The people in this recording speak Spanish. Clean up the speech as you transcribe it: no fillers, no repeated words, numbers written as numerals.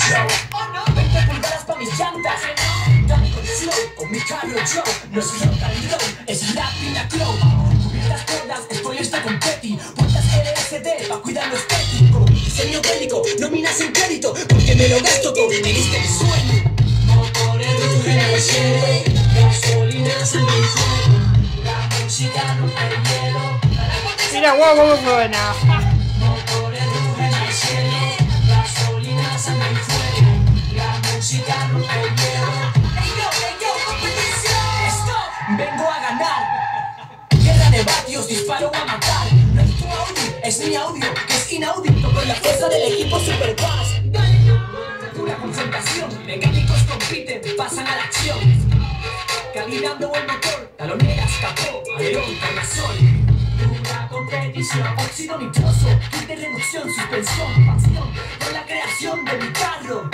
yo. 20 pulgadas pa' mis llantas. Dale con flow, con mi carro yo. No soy rock and roll, es la pina club. Cubiertas cuerdas, spoiler está con Petty. Puertas LSD pa' cuidar lo estético. Diseño bélico, nóminas en crédito, porque me lo gasto todo y me diste el sueño. Motores rugen al cielo, gasolina, sangre y fuego. La música rompe el hielo. Mira, wow, cómo suena. Motores rugen al cielo, gasolina, sangre y fuego. La música rompe el hielo. Ey yo, competición. Stop, vengo a ganar. Guerra de vatios, disparo a matar. No es tu audio, es mi audio, que es inaudito con la fuerza del equipo Superbass. Pura confrontación, mecánicos compiten, pasan a la acción. Calidando el motor, taloneras, capó, alerón, tornasol. Dura competición, óxido nitroso, kit de reducción, suspensión, pasión, con la creación de mi carro.